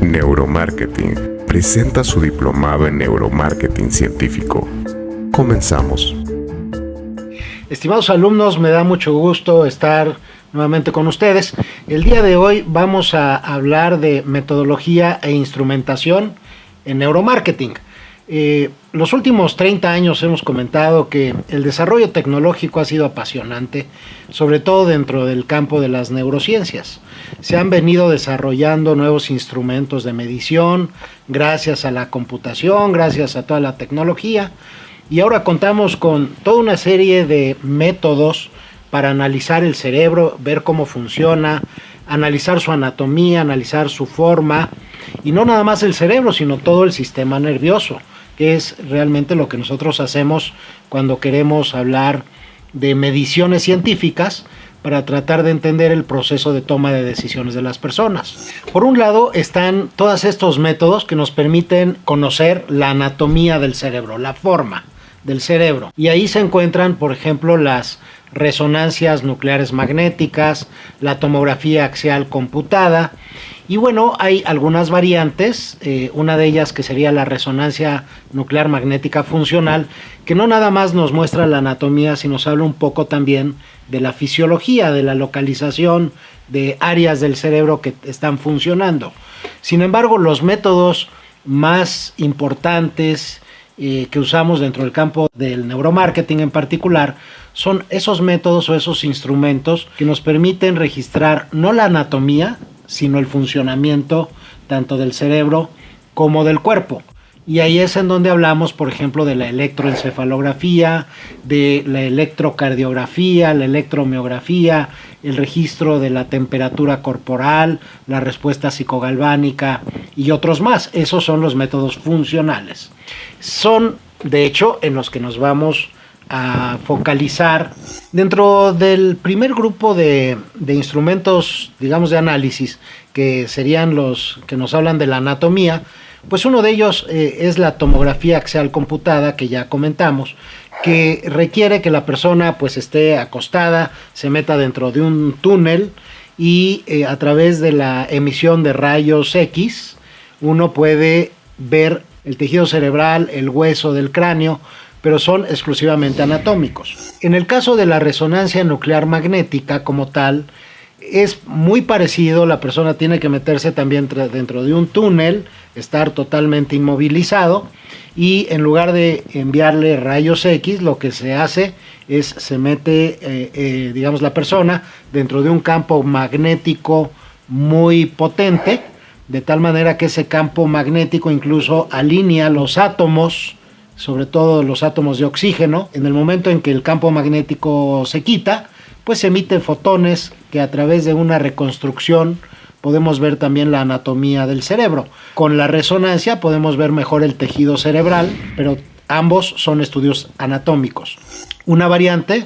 Neuromarketing presenta su diplomado en neuromarketing científico. Comenzamos. Estimados alumnos, me da mucho gusto estar nuevamente con ustedes. El día de hoy vamos a hablar de metodología e instrumentación en neuromarketing. Los últimos 30 años hemos comentado que el desarrollo tecnológico ha sido apasionante, sobre todo dentro del campo de las neurociencias. Se han venido desarrollando nuevos instrumentos de medición gracias a la computación, gracias a toda la tecnología, y ahora contamos con toda una serie de métodos para analizar el cerebro, ver cómo funciona, analizar su anatomía, analizar su forma, y no nada más el cerebro, sino todo el sistema nervioso, que es realmente lo que nosotros hacemos cuando queremos hablar de mediciones científicas para tratar de entender el proceso de toma de decisiones de las personas. Por un lado están todos estos métodos que nos permiten conocer la anatomía del cerebro, la forma del cerebro. Y ahí se encuentran, por ejemplo, las resonancias nucleares magnéticas, la tomografía axial computada, y bueno, hay algunas variantes, una de ellas que sería la resonancia nuclear magnética funcional, que no nada más nos muestra la anatomía, sino nos habla un poco también de la fisiología, de la localización de áreas del cerebro que están funcionando. Sin embargo, los métodos más importantes que usamos dentro del campo del neuromarketing en particular son esos métodos o esos instrumentos que nos permiten registrar no la anatomía, sino el funcionamiento tanto del cerebro como del cuerpo. Y ahí es en donde hablamos, por ejemplo, de la electroencefalografía, de la electrocardiografía, la electromiografía, el registro de la temperatura corporal, la respuesta psicogalvánica y otros más. Esos son los métodos funcionales. Son, de hecho, en los que nos vamos a focalizar. Dentro del primer grupo de instrumentos, digamos, de análisis, que serían los que nos hablan de la anatomía, pues uno de ellos es la tomografía axial computada, que ya comentamos, que requiere que la persona pues esté acostada, se meta dentro de un túnel y a través de la emisión de rayos X uno puede ver el tejido cerebral, el hueso del cráneo, pero son exclusivamente anatómicos. En el caso de la resonancia nuclear magnética como tal, es muy parecido. La persona tiene que meterse también dentro de un túnel, estar totalmente inmovilizado, y en lugar de enviarle rayos X, lo que se hace es se mete, digamos, la persona dentro de un campo magnético muy potente, de tal manera que ese campo magnético incluso alinea los átomos, sobre todo los átomos de oxígeno. En el momento en que el campo magnético se quita, pues se emiten fotones que a través de una reconstrucción podemos ver también la anatomía del cerebro. Con la resonancia podemos ver mejor el tejido cerebral, pero ambos son estudios anatómicos. Una variante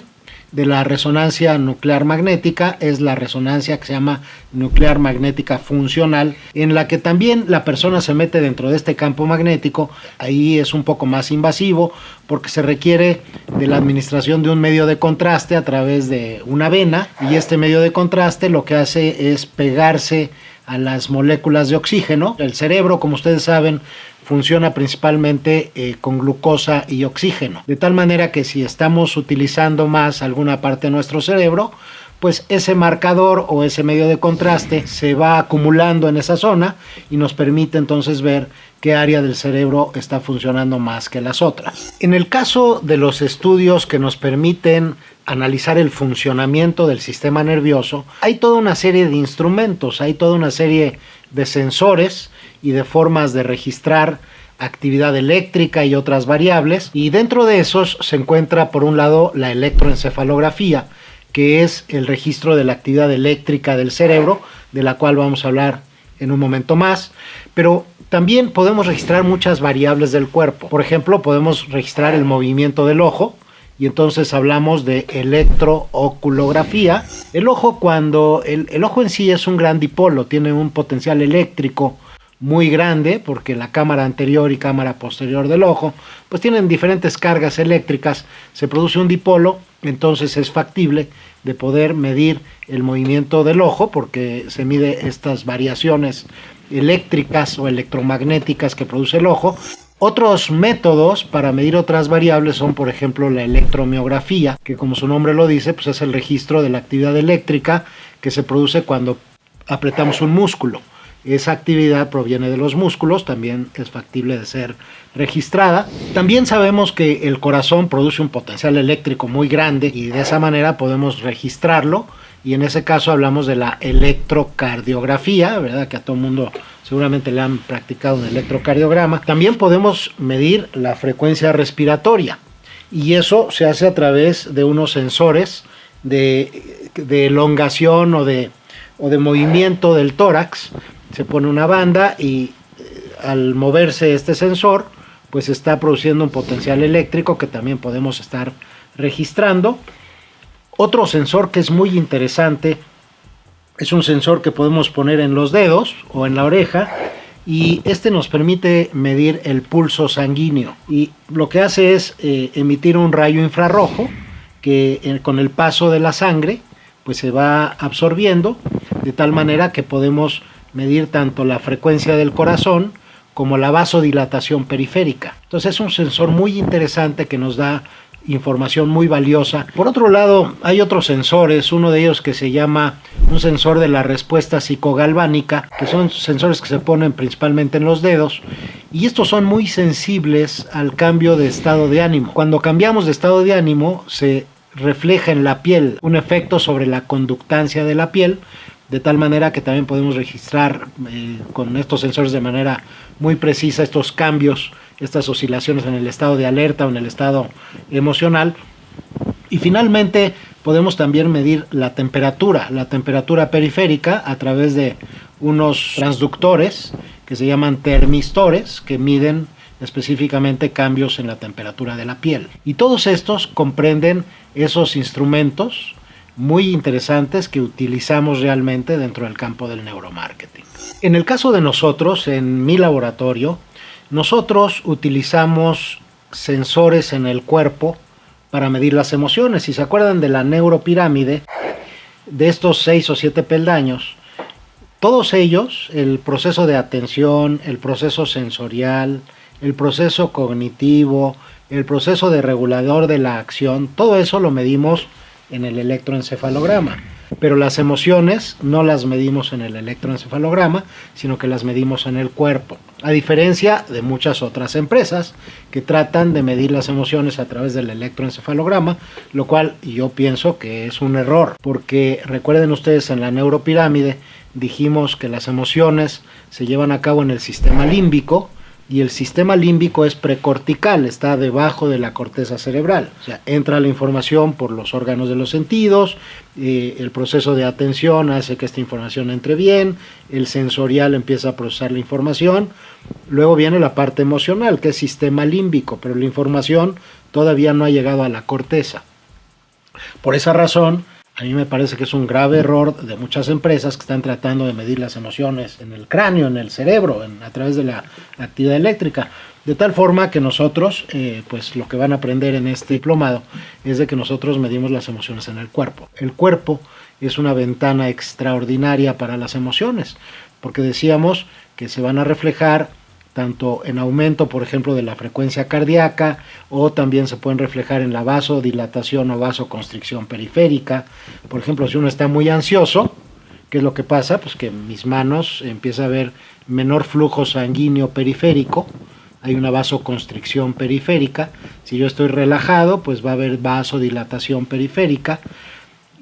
de la resonancia nuclear magnética es la resonancia que se llama nuclear magnética funcional, en la que también la persona se mete dentro de este campo magnético. Ahí es un poco más invasivo porque se requiere de la administración de un medio de contraste a través de una vena, y este medio de contraste lo que hace es pegarse a las moléculas de oxígeno. El cerebro, como ustedes saben, funciona principalmente con glucosa y oxígeno, de tal manera que si estamos utilizando más alguna parte de nuestro cerebro, pues ese marcador o ese medio de contraste se va acumulando en esa zona y nos permite entonces ver qué área del cerebro está funcionando más que las otras. En el caso de los estudios que nos permiten analizar el funcionamiento del sistema nervioso, hay toda una serie de instrumentos, hay toda una serie de sensores y de formas de registrar actividad eléctrica y otras variables, y dentro de esos se encuentra por un lado la electroencefalografía, que es el registro de la actividad eléctrica del cerebro, de la cual vamos a hablar en un momento más, pero también podemos registrar muchas variables del cuerpo. Por ejemplo, podemos registrar el movimiento del ojo, y entonces hablamos de electrooculografía. El ojo, cuando el ojo en sí es un gran dipolo, tiene un potencial eléctrico muy grande, porque la cámara anterior y cámara posterior del ojo pues tienen diferentes cargas eléctricas, se produce un dipolo, entonces es factible de poder medir el movimiento del ojo, porque se mide estas variaciones eléctricas o electromagnéticas que produce el ojo. Otros métodos para medir otras variables son, por ejemplo, la electromiografía, que como su nombre lo dice, pues es el registro de la actividad eléctrica que se produce cuando apretamos un músculo. Esa actividad proviene de los músculos, también es factible de ser registrada. También sabemos que el corazón produce un potencial eléctrico muy grande y de esa manera podemos registrarlo, y en ese caso hablamos de la electrocardiografía, ¿verdad? Que a todo el mundo seguramente le han practicado un electrocardiograma. También podemos medir la frecuencia respiratoria, y eso se hace a través de unos sensores de elongación o de movimiento del tórax. Se pone una banda y al moverse este sensor, pues está produciendo un potencial eléctrico que también podemos estar registrando. Otro sensor que es muy interesante es un sensor que podemos poner en los dedos o en la oreja, y este nos permite medir el pulso sanguíneo, y lo que hace es emitir un rayo infrarrojo que con el paso de la sangre pues se va absorbiendo, de tal manera que podemos medir tanto la frecuencia del corazón como la vasodilatación periférica. Entonces es un sensor muy interesante que nos da información muy valiosa. Por otro lado, hay otros sensores, uno de ellos que se llama un sensor de la respuesta psicogalvánica, que son sensores que se ponen principalmente en los dedos, y estos son muy sensibles al cambio de estado de ánimo. Cuando cambiamos de estado de ánimo, se refleja en la piel un efecto sobre la conductancia de la piel, de tal manera que también podemos registrar con estos sensores de manera muy precisa estos cambios, estas oscilaciones en el estado de alerta o en el estado emocional. Y finalmente podemos también medir la temperatura periférica a través de unos transductores que se llaman termistores, que miden específicamente cambios en la temperatura de la piel. Y todos estos comprenden esos instrumentos muy interesantes que utilizamos realmente dentro del campo del neuromarketing. En el caso de nosotros, en mi laboratorio, nosotros utilizamos sensores en el cuerpo para medir las emociones. Si se acuerdan de la neuropirámide, de estos 6 o 7 peldaños, todos ellos, el proceso de atención, el proceso sensorial, el proceso cognitivo, el proceso de regulador de la acción, todo eso lo medimos en el electroencefalograma, pero las emociones no las medimos en el electroencefalograma, sino que las medimos en el cuerpo, a diferencia de muchas otras empresas que tratan de medir las emociones a través del electroencefalograma, lo cual yo pienso que es un error, porque recuerden ustedes, en la neuropirámide dijimos que las emociones se llevan a cabo en el sistema límbico, y el sistema límbico es precortical, está debajo de la corteza cerebral. O sea, entra la información por los órganos de los sentidos, el proceso de atención hace que esta información entre bien, el sensorial empieza a procesar la información, luego viene la parte emocional, que es sistema límbico, pero la información todavía no ha llegado a la corteza. Por esa razón, a mí me parece que es un grave error de muchas empresas que están tratando de medir las emociones en el cráneo, en el cerebro, a través de la actividad eléctrica. De tal forma que nosotros, pues lo que van a aprender en este diplomado es de que nosotros medimos las emociones en el cuerpo. El cuerpo es una ventana extraordinaria para las emociones, porque decíamos que se van a reflejar tanto en aumento, por ejemplo, de la frecuencia cardíaca, o también se pueden reflejar en la vasodilatación o vasoconstricción periférica. Por ejemplo, si uno está muy ansioso, ¿qué es lo que pasa? Pues que en mis manos empieza a haber menor flujo sanguíneo periférico, hay una vasoconstricción periférica. Si yo estoy relajado, pues va a haber vasodilatación periférica.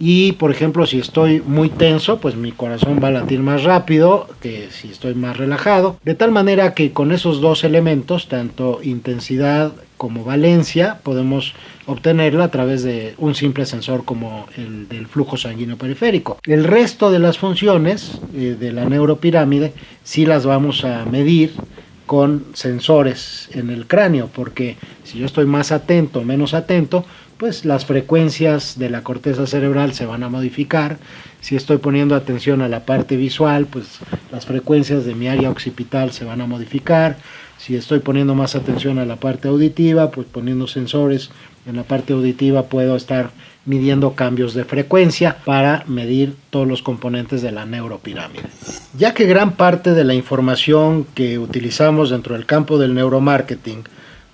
Y, por ejemplo, si estoy muy tenso, pues mi corazón va a latir más rápido que si estoy más relajado. De tal manera que con esos dos elementos, tanto intensidad como valencia, podemos obtenerla a través de un simple sensor como el del flujo sanguíneo periférico. El resto de las funciones de la neuropirámide sí las vamos a medir con sensores en el cráneo, porque si yo estoy más atento o menos atento, pues las frecuencias de la corteza cerebral se van a modificar. Si estoy poniendo atención a la parte visual, pues las frecuencias de mi área occipital se van a modificar. Si estoy poniendo más atención a la parte auditiva, pues poniendo sensores en la parte auditiva puedo estar midiendo cambios de frecuencia para medir todos los componentes de la neuropirámide. Ya que gran parte de la información que utilizamos dentro del campo del neuromarketing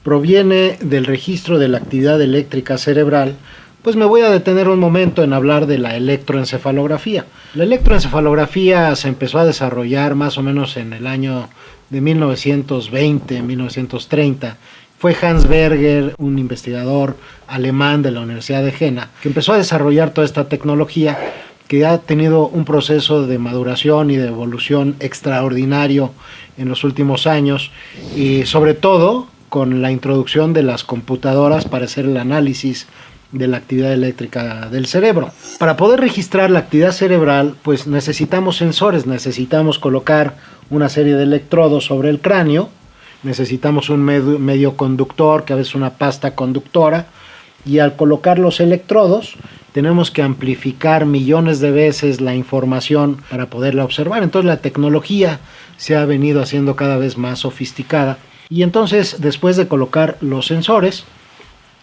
proviene del registro de la actividad eléctrica cerebral, pues me voy a detener un momento en hablar de la electroencefalografía. La electroencefalografía se empezó a desarrollar más o menos en el año de 1920, 1930. Fue Hans Berger, un investigador alemán de la Universidad de Jena, que empezó a desarrollar toda esta tecnología que ha tenido un proceso de maduración y de evolución extraordinario en los últimos años, y sobre todo con la introducción de las computadoras para hacer el análisis de la actividad eléctrica del cerebro. Para poder registrar la actividad cerebral, pues necesitamos sensores, necesitamos colocar una serie de electrodos sobre el cráneo, necesitamos un medio conductor, que a veces una pasta conductora, y al colocar los electrodos tenemos que amplificar millones de veces la información para poderla observar. Entonces la tecnología se ha venido haciendo cada vez más sofisticada. Y entonces, después de colocar los sensores,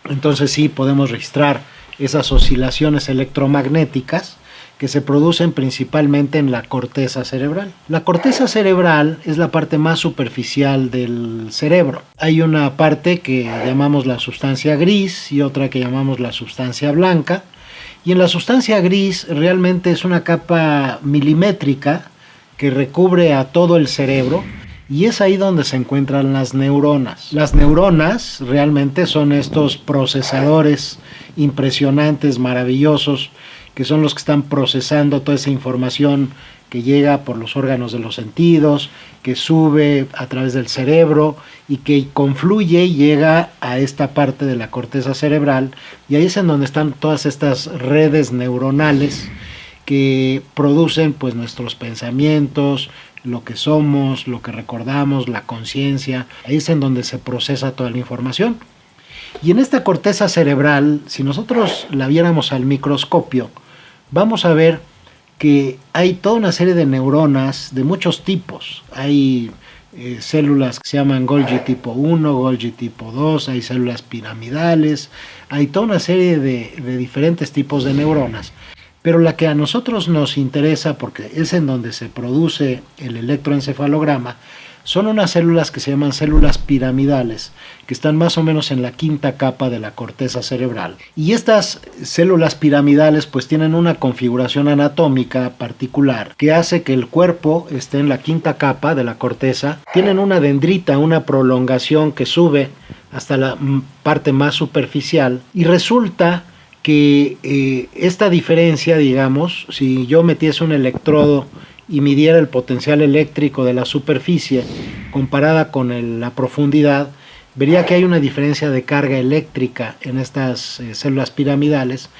entonces sí podemos registrar esas oscilaciones electromagnéticas que se producen principalmente en la corteza cerebral. La corteza cerebral es la parte más superficial del cerebro. Hay una parte que llamamos la sustancia gris y otra que llamamos la sustancia blanca. Y en la sustancia gris realmente es una capa milimétrica que recubre a todo el cerebro. Y es ahí donde se encuentran las neuronas. Las neuronas realmente son estos procesadores impresionantes, maravillosos, que son los que están procesando toda esa información que llega por los órganos de los sentidos, que sube a través del cerebro y que confluye y llega a esta parte de la corteza cerebral. Y ahí es en donde están todas estas redes neuronales que producen pues nuestros pensamientos, lo que somos, lo que recordamos, la conciencia. Ahí es en donde se procesa toda la información. Y en esta corteza cerebral, si nosotros la viéramos al microscopio, vamos a ver que hay toda una serie de neuronas de muchos tipos. Hay células que se llaman Golgi tipo 1, Golgi tipo 2, hay células piramidales, hay toda una serie de diferentes tipos de neuronas. Pero la que a nosotros nos interesa, porque es en donde se produce el electroencefalograma, son unas células que se llaman células piramidales, que están más o menos en la quinta capa de la corteza cerebral. Y estas células piramidales pues tienen una configuración anatómica particular que hace que el cuerpo esté en la quinta capa de la corteza. Tienen una dendrita, una prolongación que sube hasta la parte más superficial, y resulta que esta diferencia, digamos, si yo metiese un electrodo y midiera el potencial eléctrico de la superficie comparada con la profundidad, vería que hay una diferencia de carga eléctrica en estas células piramidales,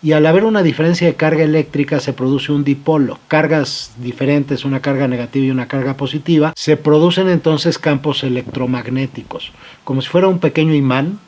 y al haber una diferencia de carga eléctrica se produce un dipolo, cargas diferentes, una carga negativa y una carga positiva, se producen entonces campos electromagnéticos, como si fuera un pequeño imán.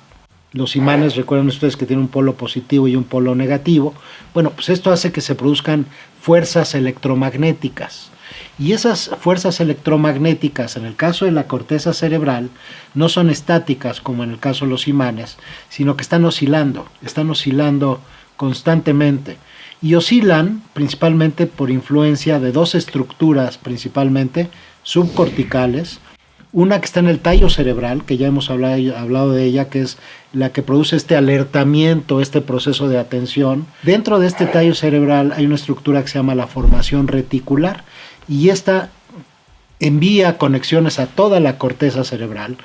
Los imanes, recuerden ustedes que tienen un polo positivo y un polo negativo. Bueno, pues esto hace que se produzcan fuerzas electromagnéticas. Y esas fuerzas electromagnéticas, en el caso de la corteza cerebral, no son estáticas como en el caso de los imanes, sino que están oscilando constantemente. Y oscilan principalmente por influencia de dos estructuras principalmente subcorticales. Una que está en el tallo cerebral, que ya hemos hablado de ella, que es la que produce este alertamiento, este proceso de atención. Dentro de este tallo cerebral hay una estructura que se llama la formación reticular, y esta envía conexiones a toda la corteza cerebral,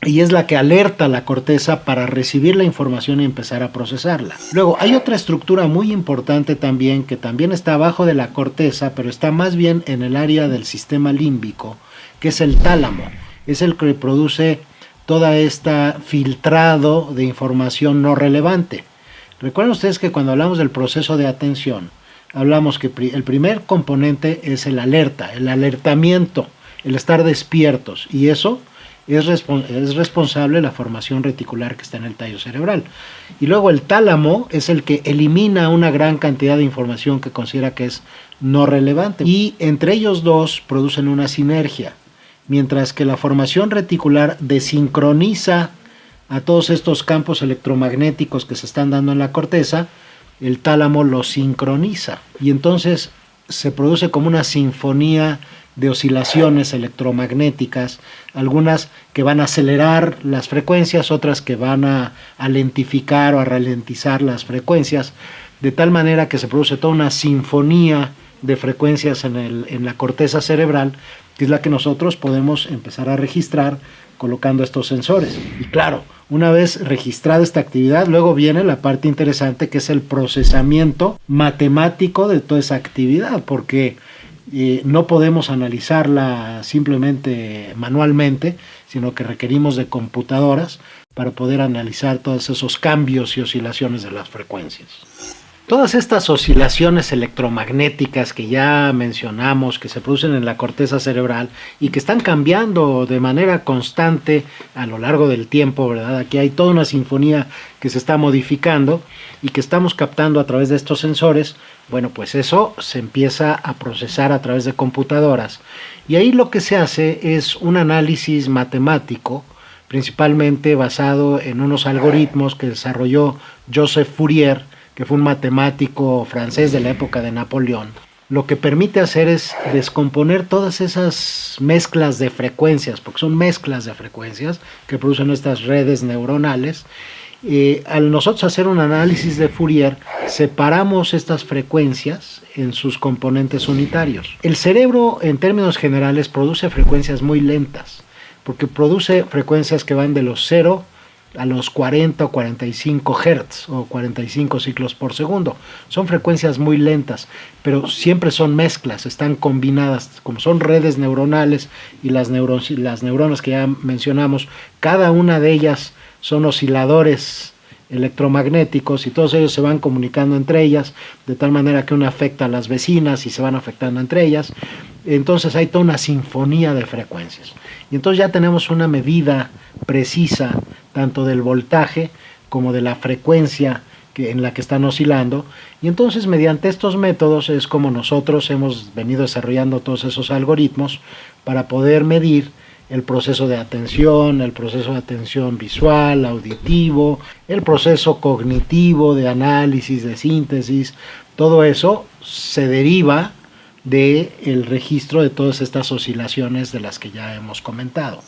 y es la que alerta a la corteza para recibir la información y empezar a procesarla. Luego hay otra estructura muy importante también, que también está abajo de la corteza, pero está más bien en el área del sistema límbico, que es el tálamo. Es el que produce toda esta filtrado de información no relevante. Recuerden ustedes que cuando hablamos del proceso de atención, hablamos que el primer componente es el alerta, el alertamiento, el estar despiertos, y eso es responsable de la formación reticular que está en el tallo cerebral. Y luego el tálamo es el que elimina una gran cantidad de información que considera que es no relevante. Y entre ellos dos producen una sinergia, mientras que la formación reticular desincroniza a todos estos campos electromagnéticos que se están dando en la corteza, el tálamo los sincroniza. Y entonces se produce como una sinfonía de oscilaciones electromagnéticas, algunas que van a acelerar las frecuencias, otras que van a lentificar o a ralentizar las frecuencias, de tal manera que se produce toda una sinfonía de frecuencias en la corteza cerebral, que es la que nosotros podemos empezar a registrar colocando estos sensores. Y claro, una vez registrada esta actividad, luego viene la parte interesante, que es el procesamiento matemático de toda esa actividad, porque no podemos analizarla simplemente manualmente, sino que requerimos de computadoras para poder analizar todos esos cambios y oscilaciones de las frecuencias. Todas estas oscilaciones electromagnéticas que ya mencionamos, que se producen en la corteza cerebral y que están cambiando de manera constante a lo largo del tiempo, ¿verdad? Aquí hay toda una sinfonía que se está modificando y que estamos captando a través de estos sensores. Bueno, pues eso se empieza a procesar a través de computadoras. Y ahí lo que se hace es un análisis matemático, principalmente basado en unos algoritmos que desarrolló Joseph Fourier, que fue un matemático francés de la época de Napoleón. Lo que permite hacer es descomponer todas esas mezclas de frecuencias, porque son mezclas de frecuencias que producen estas redes neuronales. Al nosotros hacer un análisis de Fourier, separamos estas frecuencias en sus componentes unitarios. El cerebro, en términos generales, produce frecuencias muy lentas, porque produce frecuencias que van de los 0 a los 40 o 45 Hz o 45 ciclos por segundo. Son frecuencias muy lentas, pero siempre son mezclas, están combinadas, como son redes neuronales y las neuronas que ya mencionamos, cada una de ellas son osciladores electromagnéticos y todos ellos se van comunicando entre ellas, de tal manera que una afecta a las vecinas y se van afectando entre ellas. Entonces hay toda una sinfonía de frecuencias. Y entonces ya tenemos una medida precisa tanto del voltaje como de la frecuencia en la que están oscilando, y entonces mediante estos métodos es como nosotros hemos venido desarrollando todos esos algoritmos para poder medir el proceso de atención visual, auditivo, el proceso cognitivo de análisis, de síntesis. Todo eso se deriva del registro de todas estas oscilaciones de las que ya hemos comentado.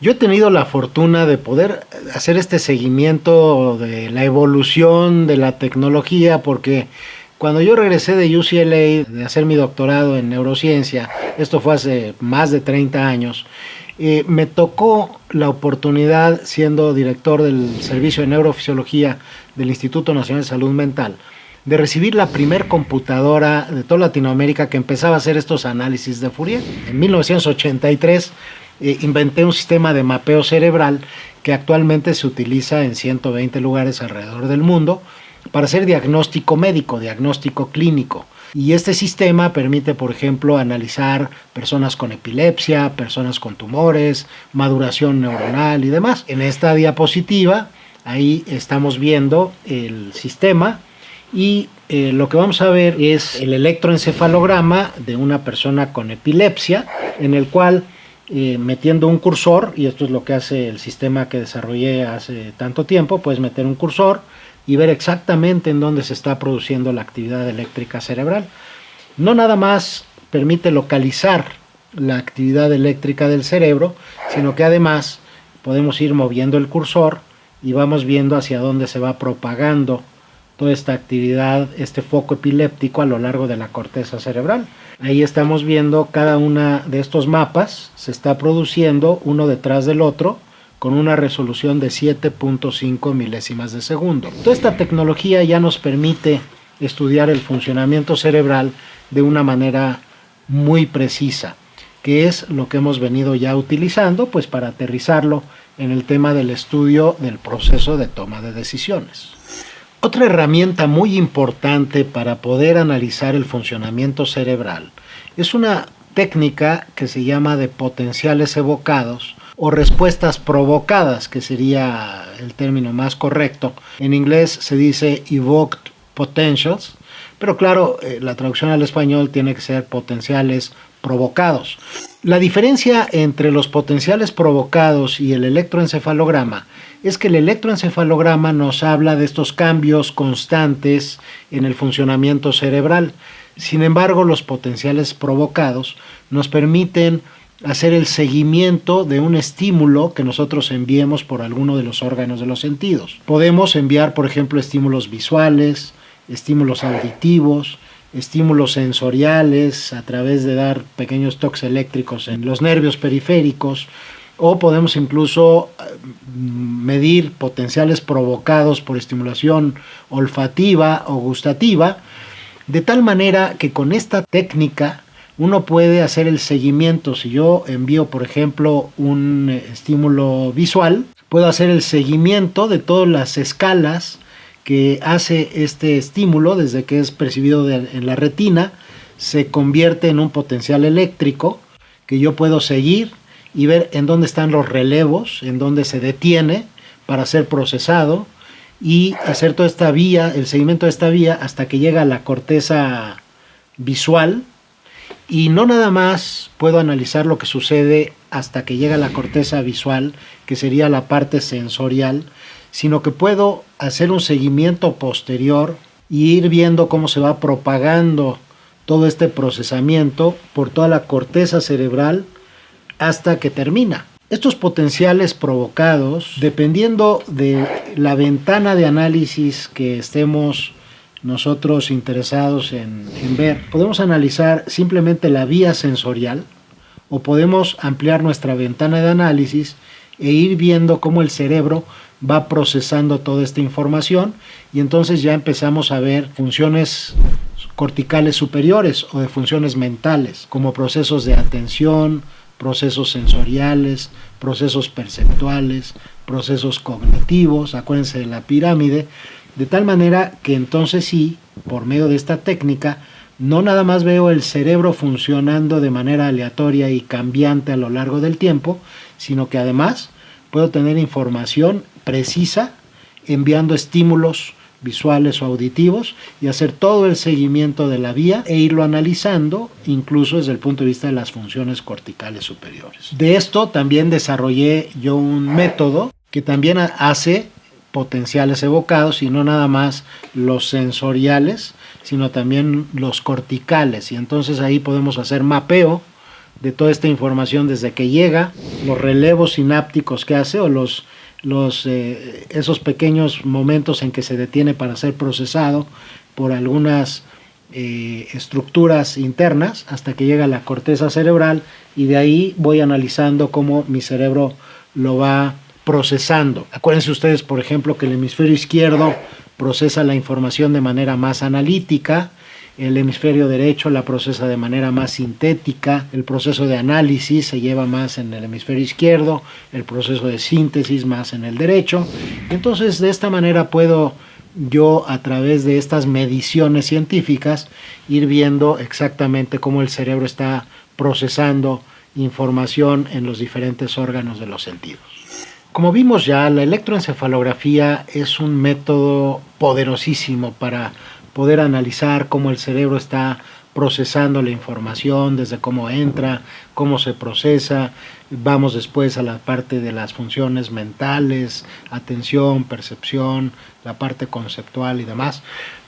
Yo he tenido la fortuna de poder hacer este seguimiento de la evolución de la tecnología, porque cuando yo regresé de UCLA de hacer mi doctorado en neurociencia, esto fue hace más de 30 años, me tocó la oportunidad, siendo director del Servicio de Neurofisiología del Instituto Nacional de Salud Mental, de recibir la primer computadora de toda Latinoamérica que empezaba a hacer estos análisis de Fourier. En 1983 inventé un sistema de mapeo cerebral que actualmente se utiliza en 120 lugares alrededor del mundo para hacer diagnóstico médico, diagnóstico clínico. Y este sistema permite, por ejemplo, analizar personas con epilepsia, personas con tumores, maduración neuronal y demás. En esta diapositiva, ahí estamos viendo el sistema y lo que vamos a ver es el electroencefalograma de una persona con epilepsia, en el cual metiendo un cursor, y esto es lo que hace el sistema que desarrollé hace tanto tiempo, puedes meter un cursor y ver exactamente en dónde se está produciendo la actividad eléctrica cerebral. No nada más permite localizar la actividad eléctrica del cerebro, sino que además podemos ir moviendo el cursor y vamos viendo hacia dónde se va propagando toda esta actividad, este foco epiléptico a lo largo de la corteza cerebral. Ahí estamos viendo cada una de estos mapas, se está produciendo uno detrás del otro, con una resolución de 7.5 milésimas de segundo. Toda esta tecnología ya nos permite estudiar el funcionamiento cerebral de una manera muy precisa, que es lo que hemos venido ya utilizando pues para aterrizarlo en el tema del estudio del proceso de toma de decisiones. Otra herramienta muy importante para poder analizar el funcionamiento cerebral es una técnica que se llama de potenciales evocados o respuestas provocadas, que sería el término más correcto. En inglés se dice evoked potentials, pero claro, la traducción al español tiene que ser potenciales provocados. La diferencia entre los potenciales provocados y el electroencefalograma es que el electroencefalograma nos habla de estos cambios constantes en el funcionamiento cerebral. Sin embargo, los potenciales provocados nos permiten hacer el seguimiento de un estímulo que nosotros enviemos por alguno de los órganos de los sentidos. Podemos enviar, por ejemplo, estímulos visuales, estímulos auditivos, estímulos sensoriales a través de dar pequeños toques eléctricos en los nervios periféricos, o podemos incluso medir potenciales provocados por estimulación olfativa o gustativa, de tal manera que con esta técnica uno puede hacer el seguimiento. Si yo envío, por ejemplo, un estímulo visual, puedo hacer el seguimiento de todas las escalas que hace este estímulo desde que es percibido en la retina, se convierte en un potencial eléctrico que yo puedo seguir y ver en dónde están los relevos, en dónde se detiene para ser procesado y hacer toda esta vía, el seguimiento de esta vía hasta que llega a la corteza visual. Y no nada más puedo analizar lo que sucede hasta que llega a la corteza visual, que sería la parte sensorial, sino que puedo hacer un seguimiento posterior y ir viendo cómo se va propagando todo este procesamiento por toda la corteza cerebral hasta que termina. Estos potenciales provocados, dependiendo de la ventana de análisis que estemos nosotros interesados en ver, podemos analizar simplemente la vía sensorial o podemos ampliar nuestra ventana de análisis e ir viendo cómo el cerebro va procesando toda esta información, y entonces ya empezamos a ver funciones corticales superiores o de funciones mentales, como procesos de atención, procesos sensoriales, procesos perceptuales, procesos cognitivos. Acuérdense de la pirámide, de tal manera que entonces sí, por medio de esta técnica, no nada más veo el cerebro funcionando de manera aleatoria y cambiante a lo largo del tiempo, sino que además puedo tener información precisa enviando estímulos visuales o auditivos y hacer todo el seguimiento de la vía e irlo analizando incluso desde el punto de vista de las funciones corticales superiores. De esto también desarrollé yo un método que también hace potenciales evocados, y no nada más los sensoriales, sino también los corticales, y entonces ahí podemos hacer mapeo de toda esta información desde que llega, los relevos sinápticos que hace o esos pequeños momentos en que se detiene para ser procesado por algunas estructuras internas hasta que llega a la corteza cerebral, y de ahí voy analizando cómo mi cerebro lo va procesando. Acuérdense ustedes, por ejemplo, que el hemisferio izquierdo procesa la información de manera más analítica, el hemisferio derecho la procesa de manera más sintética, el proceso de análisis se lleva más en el hemisferio izquierdo, el proceso de síntesis más en el derecho. Entonces, de esta manera puedo yo, a través de estas mediciones científicas, ir viendo exactamente cómo el cerebro está procesando información en los diferentes órganos de los sentidos. Como vimos ya, la electroencefalografía es un método poderosísimo para poder analizar cómo el cerebro está procesando la información, desde cómo entra, cómo se procesa. Vamos después a la parte de las funciones mentales, atención, percepción, la parte conceptual y demás.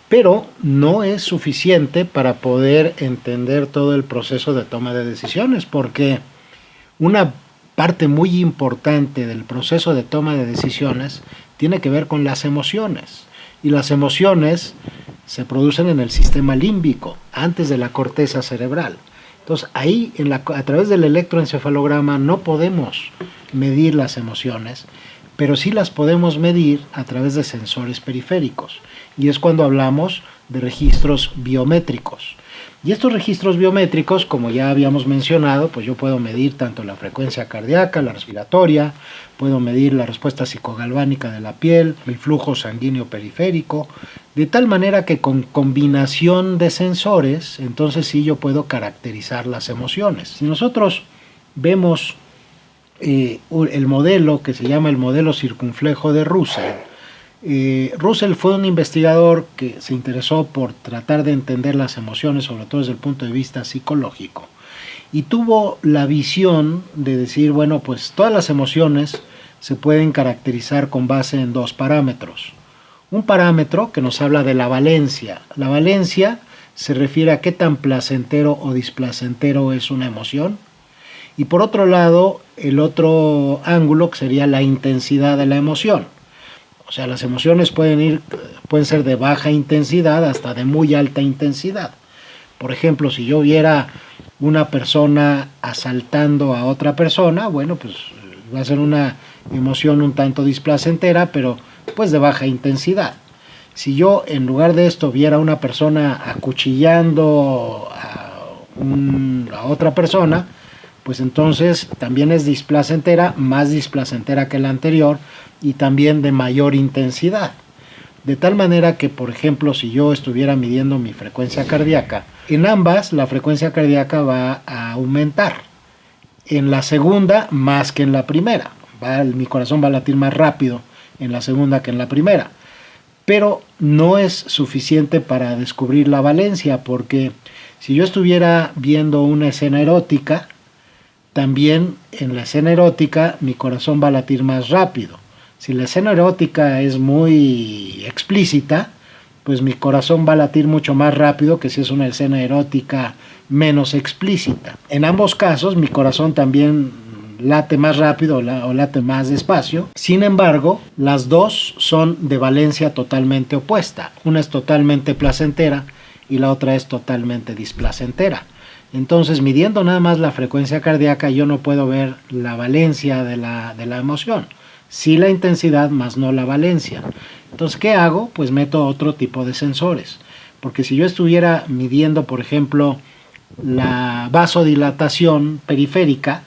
Pero no es suficiente para poder entender todo el proceso de toma de decisiones, porque una parte muy importante del proceso de toma de decisiones tiene que ver con las emociones. Y las emociones se producen en el sistema límbico, antes de la corteza cerebral. Entonces, ahí, a través del electroencefalograma, no podemos medir las emociones, pero sí las podemos medir a través de sensores periféricos. Y es cuando hablamos de registros biométricos. Y estos registros biométricos, como ya habíamos mencionado, pues yo puedo medir tanto la frecuencia cardíaca, la respiratoria, puedo medir la respuesta psicogalvánica de la piel, el flujo sanguíneo periférico, de tal manera que con combinación de sensores, entonces sí yo puedo caracterizar las emociones. Si nosotros vemos el modelo que se llama el modelo circunflejo de Russell. Russell fue un investigador que se interesó por tratar de entender las emociones, sobre todo desde el punto de vista psicológico, y tuvo la visión de decir, bueno, pues todas las emociones se pueden caracterizar con base en dos parámetros. Un parámetro que nos habla de la valencia. La valencia se refiere a qué tan placentero o displacentero es una emoción. Y por otro lado, el otro ángulo que sería la intensidad de la emoción. O sea, las emociones pueden ser de baja intensidad hasta de muy alta intensidad. Por ejemplo, si yo viera una persona asaltando a otra persona, bueno, pues va a ser una emoción un tanto displacentera, pero pues de baja intensidad. Si yo en lugar de esto viera a una persona acuchillando a otra persona, pues entonces también es displacentera, más displacentera que la anterior y también de mayor intensidad. De tal manera que, por ejemplo, si yo estuviera midiendo mi frecuencia cardíaca, en ambas la frecuencia cardíaca va a aumentar. En la segunda más que en la primera. Mi corazón va a latir más rápido en la segunda que en la primera. Pero no es suficiente para descubrir la valencia, porque si yo estuviera viendo una escena erótica, también en la escena erótica mi corazón va a latir más rápido. Si la escena erótica es muy explícita, pues mi corazón va a latir mucho más rápido que si es una escena erótica menos explícita. En ambos casos mi corazón también late más rápido o late más despacio. Sin embargo, las dos son de valencia totalmente opuesta. Una es totalmente placentera y la otra es totalmente displacentera. Entonces, midiendo nada más la frecuencia cardíaca, yo no puedo ver la valencia de la emoción. Sí la intensidad, más no la valencia. Entonces, ¿qué hago? Pues meto otro tipo de sensores. Porque si yo estuviera midiendo, por ejemplo, la vasodilatación periférica,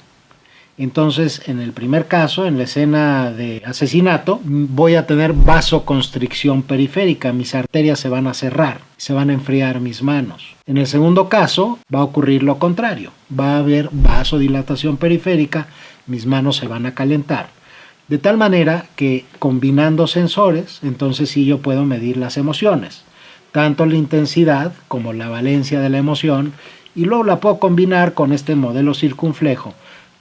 entonces en el primer caso, en la escena de asesinato, voy a tener vasoconstricción periférica. Mis arterias se van a cerrar, se van a enfriar mis manos. En el segundo caso va a ocurrir lo contrario. Va a haber vasodilatación periférica, mis manos se van a calentar. De tal manera que combinando sensores, entonces sí yo puedo medir las emociones, tanto la intensidad como la valencia de la emoción, y luego la puedo combinar con este modelo circunflejo,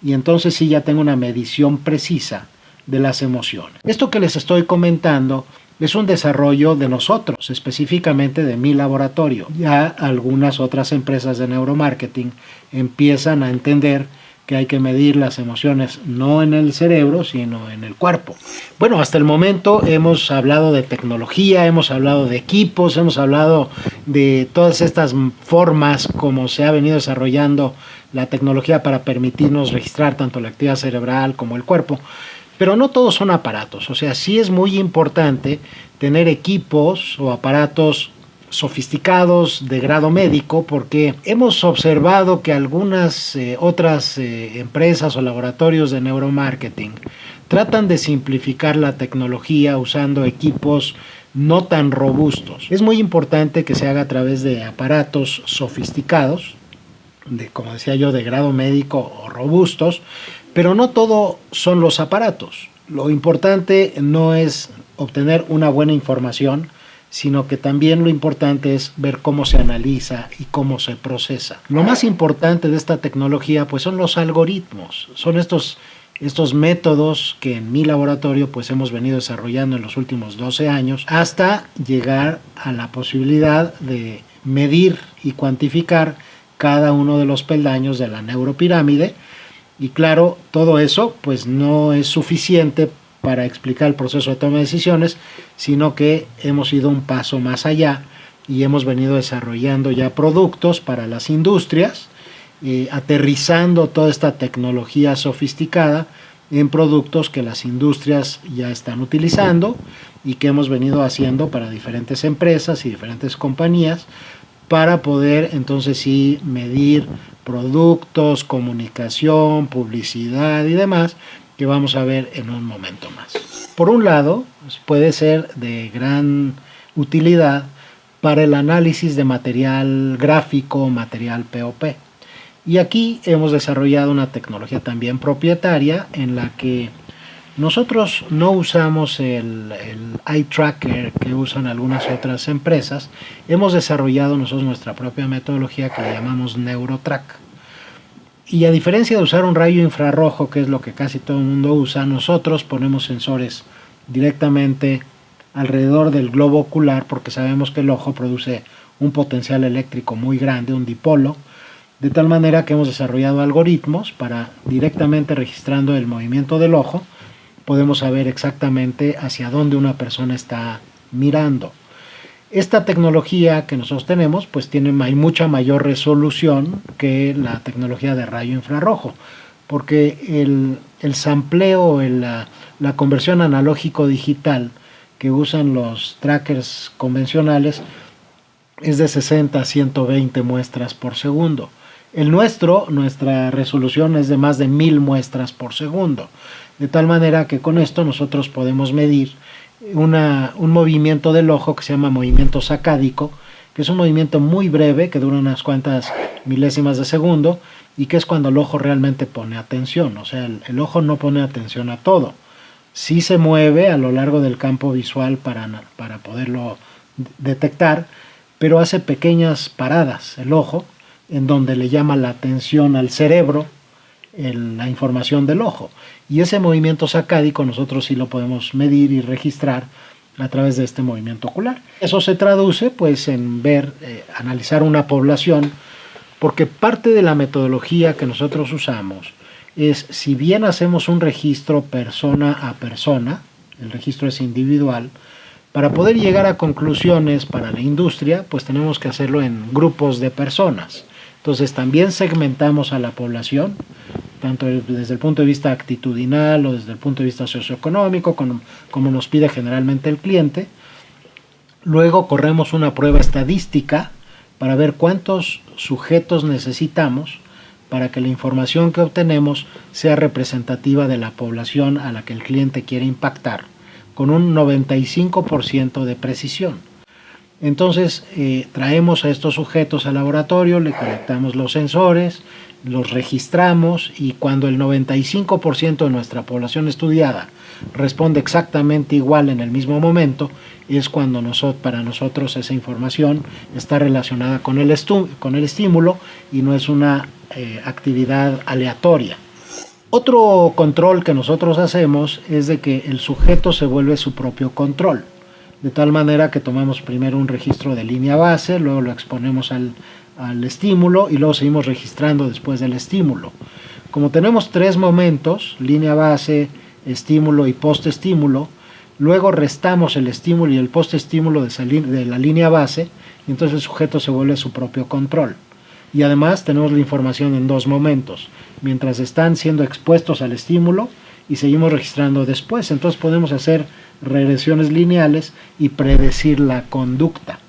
y entonces sí ya tengo una medición precisa de las emociones. Esto que les estoy comentando es un desarrollo de nosotros, específicamente de mi laboratorio. Ya algunas otras empresas de neuromarketing empiezan a entender que hay que medir las emociones no en el cerebro, sino en el cuerpo. Bueno, hasta el momento hemos hablado de tecnología, hemos hablado de equipos, hemos hablado de todas estas formas como se ha venido desarrollando la tecnología para permitirnos registrar tanto la actividad cerebral como el cuerpo. Pero no todos son aparatos, o sea, sí es muy importante tener equipos o aparatos sofisticados de grado médico, porque hemos observado que algunas otras empresas o laboratorios de neuromarketing tratan de simplificar la tecnología usando equipos no tan robustos. Es muy importante que se haga a través de aparatos sofisticados, como decía yo, de grado médico o robustos, pero no todo son los aparatos. Lo importante no es obtener una buena información, sino que también lo importante es ver cómo se analiza y cómo se procesa. Lo más importante de esta tecnología pues son los algoritmos, son estos métodos que en mi laboratorio pues hemos venido desarrollando en los últimos 12 años hasta llegar a la posibilidad de medir y cuantificar cada uno de los peldaños de la neuropirámide. Y claro, todo eso pues no es suficiente para explicar el proceso de toma de decisiones, sino que hemos ido un paso más allá y hemos venido desarrollando ya productos para las industrias, aterrizando toda esta tecnología sofisticada en productos que las industrias ya están utilizando y que hemos venido haciendo para diferentes empresas y diferentes compañías para poder entonces sí medir productos, comunicación, publicidad y demás, que vamos a ver en un momento más. Por un lado, puede ser de gran utilidad para el análisis de material gráfico, material POP. Y aquí hemos desarrollado una tecnología también propietaria en la que nosotros no usamos el eye tracker que usan algunas otras empresas. Hemos desarrollado nosotros nuestra propia metodología que le llamamos NeuroTrack. Y a diferencia de usar un rayo infrarrojo, que es lo que casi todo el mundo usa, nosotros ponemos sensores directamente alrededor del globo ocular porque sabemos que el ojo produce un potencial eléctrico muy grande, un dipolo, de tal manera que hemos desarrollado algoritmos para directamente registrando el movimiento del ojo, podemos saber exactamente hacia dónde una persona está mirando. Esta tecnología que nosotros tenemos pues hay mucha mayor resolución que la tecnología de rayo infrarrojo, porque el sampleo, la conversión analógico-digital que usan los trackers convencionales es de 60 a 120 muestras por segundo. Nuestra resolución es de más de 1000 muestras por segundo, de tal manera que con esto nosotros podemos medir un movimiento del ojo que se llama movimiento sacádico, que es un movimiento muy breve que dura unas cuantas milésimas de segundo y que es cuando el ojo realmente pone atención. O sea, el ojo no pone atención a todo. Sí se mueve a lo largo del campo visual para poderlo detectar, pero hace pequeñas paradas el ojo en donde le llama la atención al cerebro la información del ojo. Y ese movimiento sacádico nosotros sí lo podemos medir y registrar a través de este movimiento ocular. Eso se traduce pues en analizar una población, porque parte de la metodología que nosotros usamos es, si bien hacemos un registro persona a persona, el registro es individual, para poder llegar a conclusiones para la industria, pues tenemos que hacerlo en grupos de personas. Entonces también segmentamos a la población, tanto desde el punto de vista actitudinal o desde el punto de vista socioeconómico, como nos pide generalmente el cliente. Luego corremos una prueba estadística para ver cuántos sujetos necesitamos para que la información que obtenemos sea representativa de la población a la que el cliente quiere impactar, con un 95% de precisión. Entonces traemos a estos sujetos al laboratorio, le conectamos los sensores, los registramos y cuando el 95% de nuestra población estudiada responde exactamente igual en el mismo momento, es cuando para nosotros esa información está relacionada con el estímulo y no es una actividad aleatoria. Otro control que nosotros hacemos es de que el sujeto se vuelve su propio control, de tal manera que tomamos primero un registro de línea base, luego lo exponemos al estímulo y luego seguimos registrando después del estímulo. Como tenemos 3 momentos, línea base, estímulo y postestímulo, luego restamos el estímulo y el postestímulo de la línea base y entonces el sujeto se vuelve su propio control. Y además tenemos la información en 2 momentos, mientras están siendo expuestos al estímulo y seguimos registrando después. Entonces podemos hacer regresiones lineales y predecir la conducta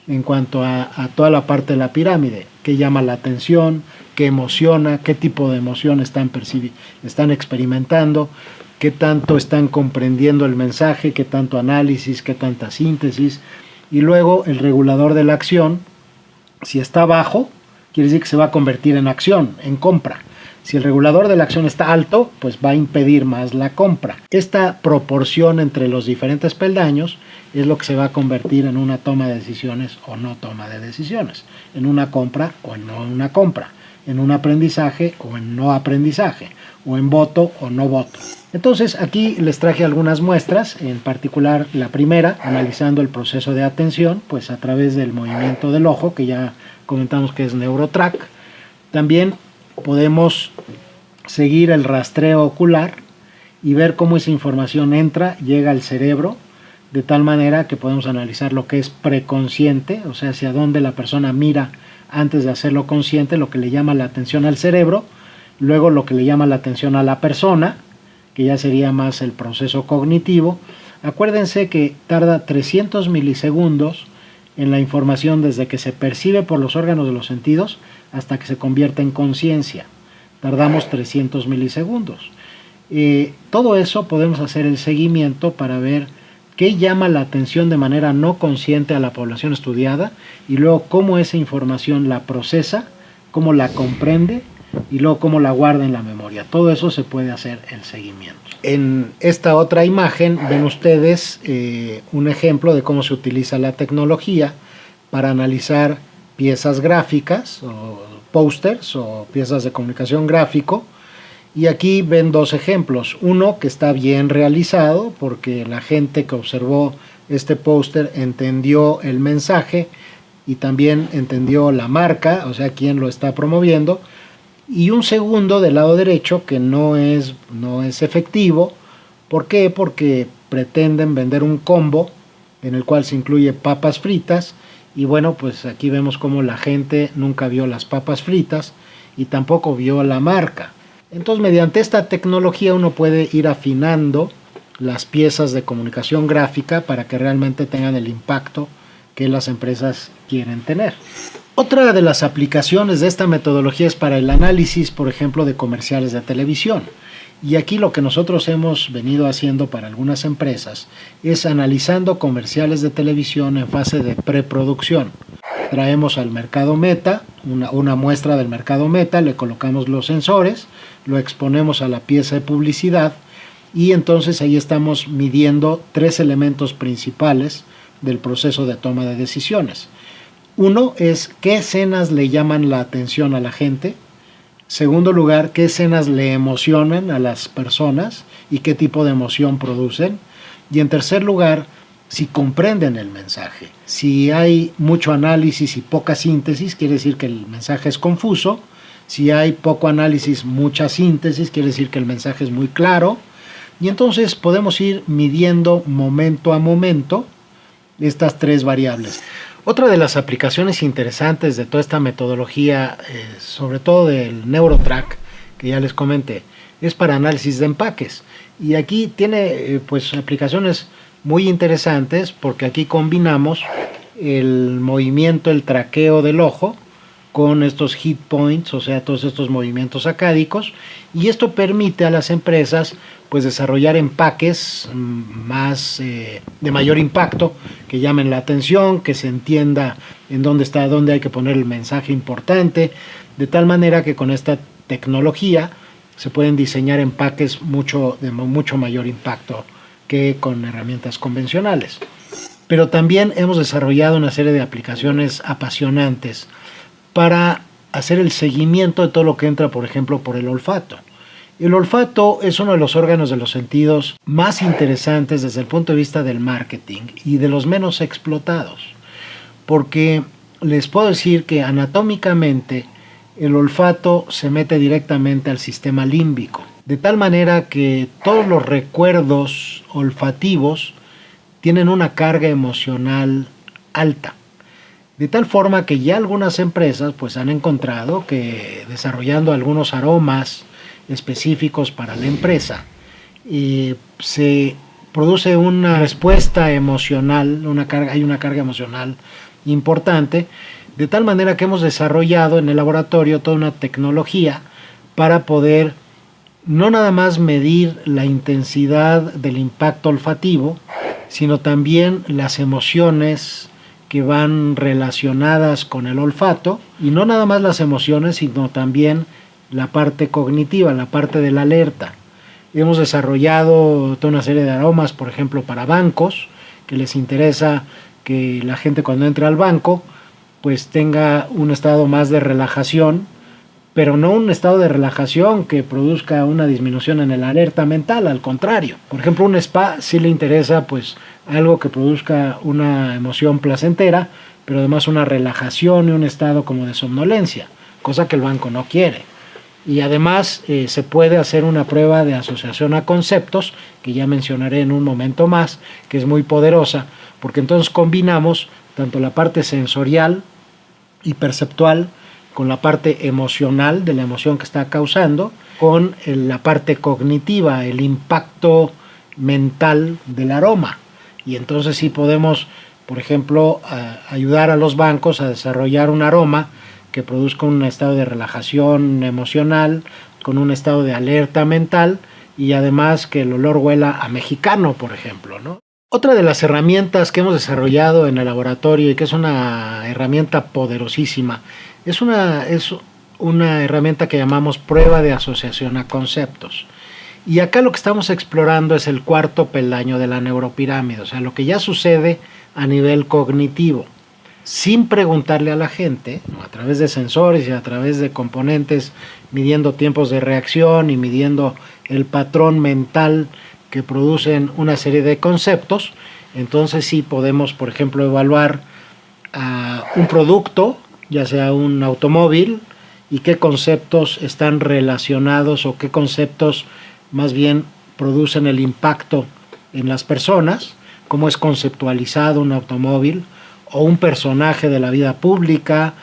en cuanto a toda la parte de la pirámide, qué llama la atención, qué emociona, qué tipo de emoción están experimentando, qué tanto están comprendiendo el mensaje, qué tanto análisis, qué tanta síntesis. Y luego el regulador de la acción, si está bajo, quiere decir que se va a convertir en acción, en compra. Si el regulador de la acción está alto, pues va a impedir más la compra. Esta proporción entre los diferentes peldaños es lo que se va a convertir en una toma de decisiones o no toma de decisiones, en una compra o en no una compra, en un aprendizaje o en no aprendizaje, o en voto o no voto. Entonces aquí les traje algunas muestras, en particular la primera, analizando el proceso de atención, pues a través del movimiento del ojo, que ya comentamos que es NeuroTrack. También podemos seguir el rastreo ocular y ver cómo esa información llega al cerebro, de tal manera que podemos analizar lo que es preconsciente, o sea, hacia dónde la persona mira antes de hacerlo consciente, lo que le llama la atención al cerebro, luego lo que le llama la atención a la persona, que ya sería más el proceso cognitivo. Acuérdense que tarda 300 milisegundos en la información desde que se percibe por los órganos de los sentidos hasta que se convierte en conciencia. Tardamos 300 milisegundos. Todo eso podemos hacer el seguimiento para ver qué llama la atención de manera no consciente a la población estudiada y luego cómo esa información la procesa cómo la comprende y luego cómo la guarda en la memoria. Todo eso se puede hacer el seguimiento. En esta otra imagen ven ustedes un ejemplo de cómo se utiliza la tecnología para analizar piezas gráficas o pósters o piezas de comunicación gráfico. Y aquí ven dos ejemplos. Uno que está bien realizado porque la gente que observó este póster entendió el mensaje y también entendió la marca, o sea, quién lo está promoviendo. Y un segundo del lado derecho que no es efectivo. ¿Por qué? Porque pretenden vender un combo en el cual se incluye papas fritas. Y bueno, pues aquí vemos cómo la gente nunca vio las papas fritas y tampoco vio la marca. Entonces, mediante esta tecnología uno puede ir afinando las piezas de comunicación gráfica para que realmente tengan el impacto que las empresas quieren tener. Otra de las aplicaciones de esta metodología es para el análisis, por ejemplo, de comerciales de televisión. Y aquí lo que nosotros hemos venido haciendo para algunas empresas es analizando comerciales de televisión en fase de preproducción. Traemos al mercado meta, una muestra del mercado meta, le colocamos los sensores, lo exponemos a la pieza de publicidad y entonces ahí estamos midiendo tres elementos principales del proceso de toma de decisiones. Uno es qué escenas le llaman la atención a la gente. Segundo lugar, qué escenas le emocionan a las personas y qué tipo de emoción producen. Y en tercer lugar, si comprenden el mensaje. Si hay mucho análisis y poca síntesis, quiere decir que el mensaje es confuso. Si hay poco análisis, mucha síntesis, quiere decir que el mensaje es muy claro. Y entonces podemos ir midiendo momento a momento estas tres variables. Otra de las aplicaciones interesantes de toda esta metodología, sobre todo del NeuroTrack, que ya les comenté, es para análisis de empaques. Y aquí tiene pues aplicaciones muy interesantes porque aquí combinamos el movimiento, el traqueo del ojo con estos hit points, o sea, todos estos movimientos acádicos, y esto permite a las empresas pues desarrollar empaques más de mayor impacto, que llamen la atención, que se entienda en dónde hay que poner el mensaje importante, de tal manera que con esta tecnología se pueden diseñar empaques de mucho mayor impacto que con herramientas convencionales. Pero también hemos desarrollado una serie de aplicaciones apasionantes para hacer el seguimiento de todo lo que entra, por ejemplo, por el olfato. El olfato es uno de los órganos de los sentidos más interesantes desde el punto de vista del marketing y de los menos explotados, porque les puedo decir que anatómicamente el olfato se mete directamente al sistema límbico, de tal manera que todos los recuerdos olfativos tienen una carga emocional alta. De tal forma que ya algunas empresas pues han encontrado que desarrollando algunos aromas específicos para la empresa se produce una respuesta emocional, hay una carga emocional importante, de tal manera que hemos desarrollado en el laboratorio toda una tecnología para poder no nada más medir la intensidad del impacto olfativo, sino también las emociones que van relacionadas con el olfato, y no nada más las emociones, sino también la parte cognitiva, la parte de la alerta. Hemos desarrollado toda una serie de aromas, por ejemplo, para bancos, que les interesa que la gente cuando entre al banco pues tenga un estado más de relajación, pero no un estado de relajación que produzca una disminución en el alerta mental, al contrario. Por ejemplo, un spa sí le interesa pues algo que produzca una emoción placentera, pero además una relajación y un estado como de somnolencia, cosa que el banco no quiere. Y además se puede hacer una prueba de asociación a conceptos, que ya mencionaré en un momento más, que es muy poderosa, porque entonces combinamos tanto la parte sensorial y perceptual con la parte emocional de la emoción que está causando, con la parte cognitiva, el impacto mental del aroma. Y entonces sí podemos, por ejemplo, ayudar a los bancos a desarrollar un aroma que produzca un estado de relajación emocional, con un estado de alerta mental, y además que el olor huela a mexicano, por ejemplo, ¿no? Otra de las herramientas que hemos desarrollado en el laboratorio y que es una herramienta poderosísima es una herramienta que llamamos prueba de asociación a conceptos. Y acá lo que estamos explorando es el cuarto peldaño de la neuropirámide, o sea, lo que ya sucede a nivel cognitivo, sin preguntarle a la gente, a través de sensores y a través de componentes, midiendo tiempos de reacción y midiendo el patrón mental que producen una serie de conceptos. Entonces sí podemos, por ejemplo, evaluar un producto, ya sea un automóvil, y qué conceptos están relacionados o qué conceptos más bien producen el impacto en las personas, cómo es conceptualizado un automóvil, o un personaje de la vida pública,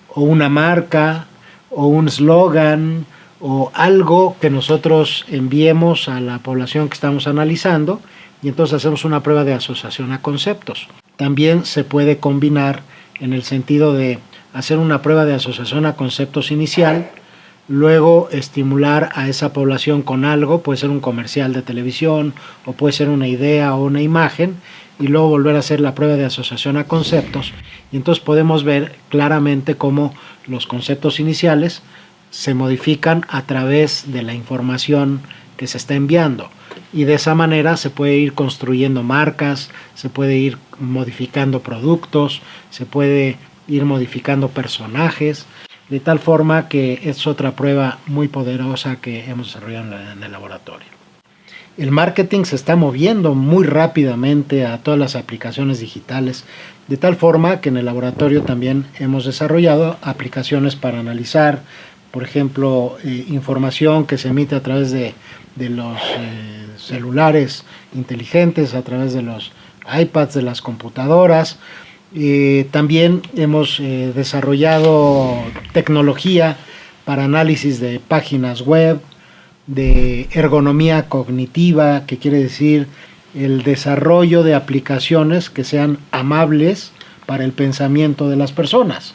o una marca, o un eslogan, o algo que nosotros enviemos a la población que estamos analizando, y entonces hacemos una prueba de asociación a conceptos. También se puede combinar en el sentido de hacer una prueba de asociación a conceptos inicial, luego estimular a esa población con algo, puede ser un comercial de televisión, o puede ser una idea o una imagen, y luego volver a hacer la prueba de asociación a conceptos, y entonces podemos ver claramente cómo los conceptos iniciales se modifican a través de la información que se está enviando, y de esa manera se puede ir construyendo marcas, se puede ir modificando productos, se puede ir modificando personajes, de tal forma que es otra prueba muy poderosa que hemos desarrollado en el laboratorio. El marketing se está moviendo muy rápidamente a todas las aplicaciones digitales, de tal forma que en el laboratorio también hemos desarrollado aplicaciones para analizar, por ejemplo, información que se emite a través de los celulares inteligentes, a través de los iPads, de las computadoras. También hemos desarrollado tecnología para análisis de páginas web, de ergonomía cognitiva, que quiere decir el desarrollo de aplicaciones que sean amables para el pensamiento de las personas.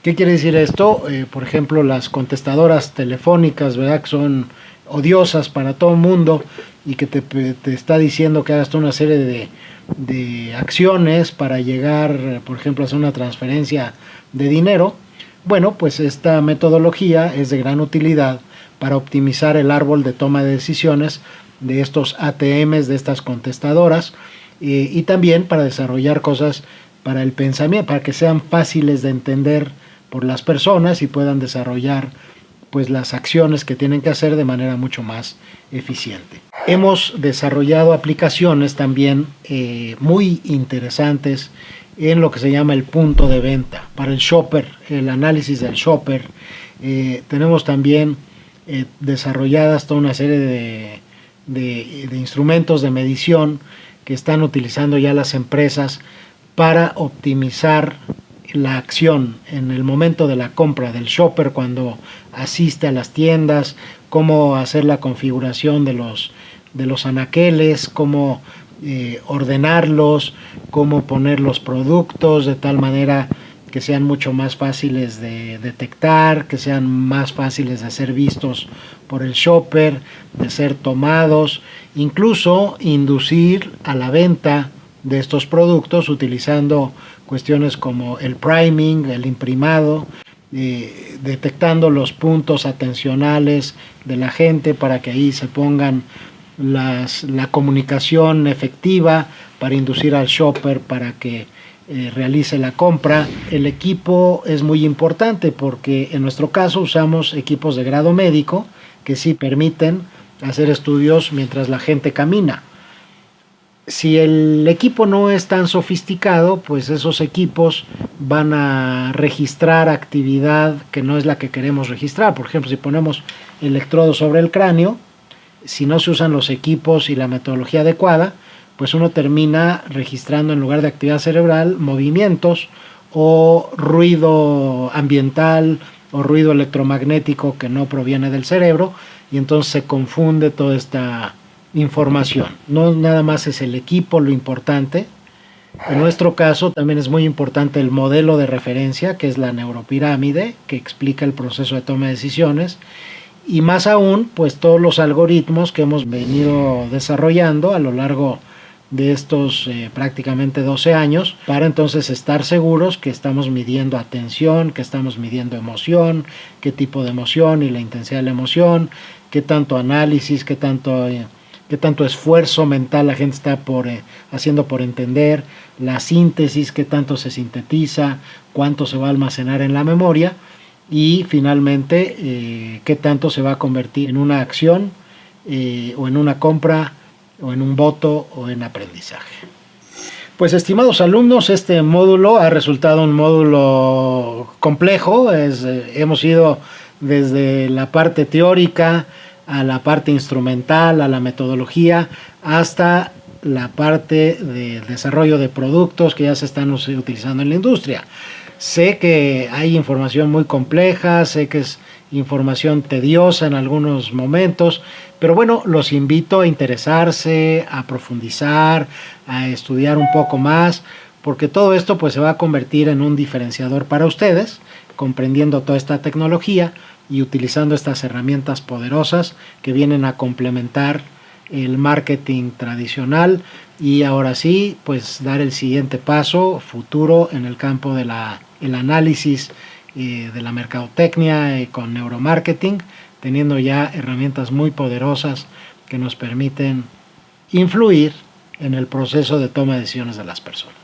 ¿Qué quiere decir esto? Por ejemplo, las contestadoras telefónicas, ¿verdad?, que son odiosas para todo el mundo y que te está diciendo que hagas toda una serie de acciones para llegar, por ejemplo, a hacer una transferencia de dinero. Bueno, pues esta metodología es de gran utilidad para optimizar el árbol de toma de decisiones de estos ATMs, de estas contestadoras, y también para desarrollar cosas para el pensamiento, para que sean fáciles de entender por las personas y puedan desarrollar pues las acciones que tienen que hacer de manera mucho más eficiente. Hemos desarrollado aplicaciones también muy interesantes en lo que se llama el punto de venta, para el shopper, el análisis del shopper. Tenemos también desarrolladas toda una serie de instrumentos de medición que están utilizando ya las empresas para optimizar la acción en el momento de la compra del shopper cuando asiste a las tiendas, cómo hacer la configuración de los anaqueles, cómo ordenarlos, cómo poner los productos de tal manera que sean mucho más fáciles de detectar, que sean más fáciles de ser vistos por el shopper, de ser tomados, incluso inducir a la venta de estos productos utilizando cuestiones como el priming, el imprimado, detectando los puntos atencionales de la gente para que ahí se pongan la comunicación efectiva para inducir al shopper para que realice la compra. El equipo es muy importante porque en nuestro caso usamos equipos de grado médico que sí permiten hacer estudios mientras la gente camina. Si el equipo no es tan sofisticado, pues esos equipos van a registrar actividad que no es la que queremos registrar. Por ejemplo, si ponemos electrodos sobre el cráneo, si no se usan los equipos y la metodología adecuada, pues uno termina registrando en lugar de actividad cerebral movimientos o ruido ambiental o ruido electromagnético que no proviene del cerebro, y entonces se confunde toda esta información. No nada más es el equipo lo importante. En nuestro caso también es muy importante el modelo de referencia, que es la neuropirámide, que explica el proceso de toma de decisiones, y más aún pues todos los algoritmos que hemos venido desarrollando a lo largo de estos prácticamente 12 años, para entonces estar seguros que estamos midiendo atención, que estamos midiendo emoción, qué tipo de emoción y la intensidad de la emoción, qué tanto análisis, qué tanto esfuerzo mental la gente está haciendo por entender, la síntesis, qué tanto se sintetiza, cuánto se va a almacenar en la memoria y finalmente qué tanto se va a convertir en una acción o en una compra o en un voto o en aprendizaje. Pues estimados alumnos, este módulo ha resultado un módulo complejo. Hemos ido desde la parte teórica a la parte instrumental, a la metodología, hasta la parte de desarrollo de productos que ya se están utilizando en la industria. Sé que hay información muy compleja, sé que es información tediosa en algunos momentos, pero bueno, los invito a interesarse, a profundizar, a estudiar un poco más, porque todo esto pues se va a convertir en un diferenciador para ustedes, comprendiendo toda esta tecnología y utilizando estas herramientas poderosas que vienen a complementar el marketing tradicional y ahora sí, pues dar el siguiente paso futuro en el campo de el análisis de la mercadotecnia con neuromarketing, teniendo ya herramientas muy poderosas que nos permiten influir en el proceso de toma de decisiones de las personas.